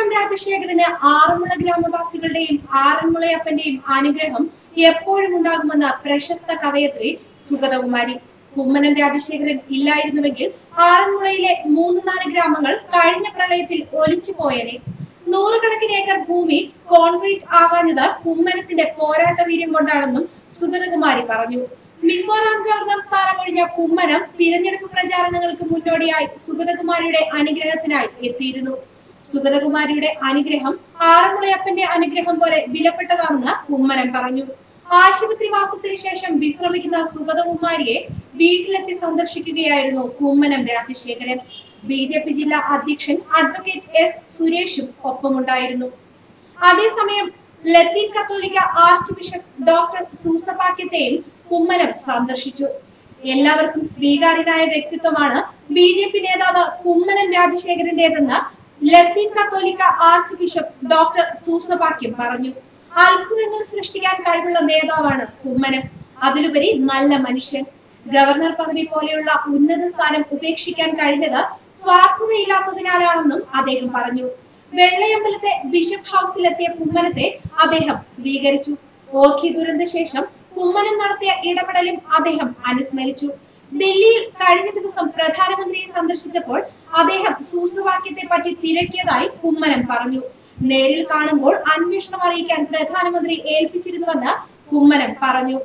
കുമ്മനം രാജശേഖരന് ആറന്മുള ഗ്രാമവാസികളുടെയും ആറന്മുളയപ്പന്റെയും അനുഗ്രഹം എപ്പോഴും ഉണ്ടാകുമെന്ന് പ്രശസ്ത കവയത്രി സുഗതകുമാരി. കുമ്മനം രാജശേഖരൻ ഇല്ലായിരുന്നുവെങ്കിൽ ആറന്മുളയിലെ 3-4 ഗ്രാമങ്ങൾ കഴിഞ്ഞ പ്രളയത്തിൽ ഒലിച്ചു പോയേനെ. 100 ഏക്കർ ഭൂമി കോൺക്രീറ്റ് ആകാഞ്ഞത് കുമ്മനത്തിന്റെ പോരാട്ട വീര്യം കൊണ്ടാണെന്നും സുഗതകുമാരി പറഞ്ഞു. മിസോറാം ഗവർണർ സ്ഥാനമൊഴിഞ്ഞ കുമ്മനം തിരഞ്ഞെടുപ്പ് പ്രചാരണങ്ങൾക്ക് മുന്നോടിയായി സുഗതകുമാരിയുടെ അനുഗ്രഹത്തിനായി എത്തിയിരുന്നു. സുഗതകുമാരിയുടെ അനുഗ്രഹം ആറന്മുളയപ്പന്റെ അനുഗ്രഹം പോലെ വിലപ്പെട്ടതാണെന്ന് കുമ്മനം പറഞ്ഞു. ആശുപത്രിവാസത്തിന് ശേഷം വിശ്രമിക്കുന്ന സുഗതകുമാരിയെ വീട്ടിലെത്തി സന്ദർശിക്കുകയായിരുന്നു കുമ്മനം രാജശേഖരൻ. BJP ജില്ലാ അധ്യക്ഷൻ അഡ്വക്കേറ്റ് എസ് സുരേഷും ഒപ്പമുണ്ടായിരുന്നു. അതേസമയം ലത്തീൻ കത്തോലിക്ക ആർച്ച് ബിഷപ്പ് ഡോക്ടർ സൂസപാക്യത്തെയും കുമ്മനം സന്ദർശിച്ചു. എല്ലാവർക്കും സ്വീകാര്യനായ വ്യക്തിത്വമാണ് BJP നേതാവ് കുമ്മനം രാജശേഖരന്റേതെന്ന് ലത്തീൻ കത്തോലിക്ക ആർച്ച് ബിഷപ്പ് ഡോക്ടർ സൂസപാക്യം പറഞ്ഞു. അത്ഭുതങ്ങൾ സൃഷ്ടിക്കാൻ കഴിവുള്ള നേതാവാണ് കുമ്മനം. അതിലുപരി നല്ല മനുഷ്യൻ. ഗവർണർ പദവി പോലെയുള്ള ഉന്നത സ്ഥാനം ഉപേക്ഷിക്കാൻ കഴിഞ്ഞത് സ്വാർത്ഥതയില്ലാത്തതിനാലാണെന്നും അദ്ദേഹം പറഞ്ഞു. വെള്ളയമ്പലത്തെ ബിഷപ്പ് ഹൗസിലെത്തിയ കുമ്മനത്തെ അദ്ദേഹം സ്വീകരിച്ചു. ഓഖി ദുരന്ത ശേഷം കുമ്മനം നടത്തിയ ഇടപെടലും അദ്ദേഹം അനുസ്മരിച്ചു. ദില്ലിയിൽ കഴിഞ്ഞ ദിവസം പ്രധാനമന്ത്രിയെ സന്ദർശിച്ചപ്പോൾ അദ്ദേഹം സൂസപാക്യത്തെ പറ്റി തിരക്കിയതായി കുമ്മനം പറഞ്ഞു. നേരിൽ കാണുമ്പോൾ അന്വേഷണം അറിയിക്കാൻ പ്രധാനമന്ത്രി ഏൽപ്പിച്ചിരുന്നുവെന്ന് കുമ്മനം പറഞ്ഞു.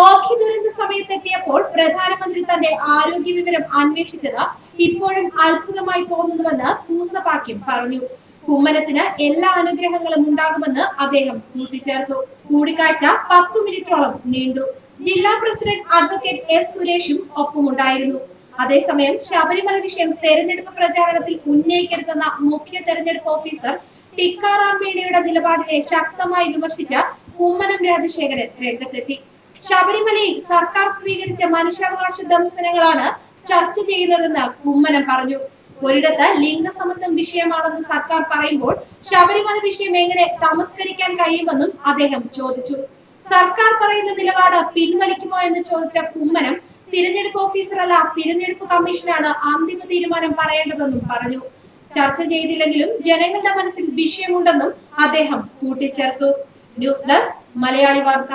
ഓഖി ദുരന്ത സമയത്തെത്തിയപ്പോൾ പ്രധാനമന്ത്രി തന്റെ ആരോഗ്യ വിവരം അന്വേഷിച്ചത് ഇപ്പോഴും അത്ഭുതമായി തോന്നുന്നുവെന്ന് സൂസപാക്യം പറഞ്ഞു. കുമ്മനത്തിന് എല്ലാ അനുഗ്രഹങ്ങളും ഉണ്ടാകുമെന്ന് അദ്ദേഹം കൂട്ടിച്ചേർത്തു. കൂടിക്കാഴ്ച 10 മിനിറ്റോളം നീണ്ടു. ജില്ലാ പ്രസിഡന്റ് അഡ്വക്കേറ്റ് എസ് സുരേഷും ഒപ്പമുണ്ടായിരുന്നു. അതേസമയം ശബരിമല വിഷയം തെരഞ്ഞെടുപ്പ് പ്രചാരണത്തിൽ ഉന്നയിക്കരുതെന്ന മുഖ്യ തെരഞ്ഞെടുപ്പ് ഓഫീസർ ടിക്കാറാം മീണയുടെ നിലപാടിനെ ശക്തമായി വിമർശിച്ച കുമ്മനം രാജശേഖരൻ രംഗത്തെത്തി. ശബരിമലയിൽ സർക്കാർ സ്വീകരിച്ച മനുഷ്യാവകാശ ദംശനങ്ങളാണ് ചർച്ച ചെയ്യുന്നതെന്ന് കുമ്മനം പറഞ്ഞു. ഒരിടത്ത് ലിംഗസമത്വം വിഷയമാണെന്ന് സർക്കാർ പറയുമ്പോൾ ശബരിമല വിഷയം എങ്ങനെ തമസ്കരിക്കാൻ കഴിയുമെന്നും അദ്ദേഹം ചോദിച്ചു. സർക്കാർ പറയുന്ന നിലപാട് പിൻവലിക്കുമോ എന്ന് ചോദിച്ച കുമ്മനം തിരഞ്ഞെടുപ്പ് ഓഫീസറല്ല, തിരഞ്ഞെടുപ്പ് കമ്മീഷനാണ് അന്തിമ തീരുമാനം പറയേണ്ടതെന്നും പറഞ്ഞു. ചർച്ച ചെയ്തില്ലെങ്കിലും ജനങ്ങളുടെ മനസ്സിൽ വിഷയമുണ്ടെന്നും അദ്ദേഹം കൂട്ടിച്ചേർത്തു. ന്യൂസ് ഡെസ്ക് മലയാളി വാർത്ത.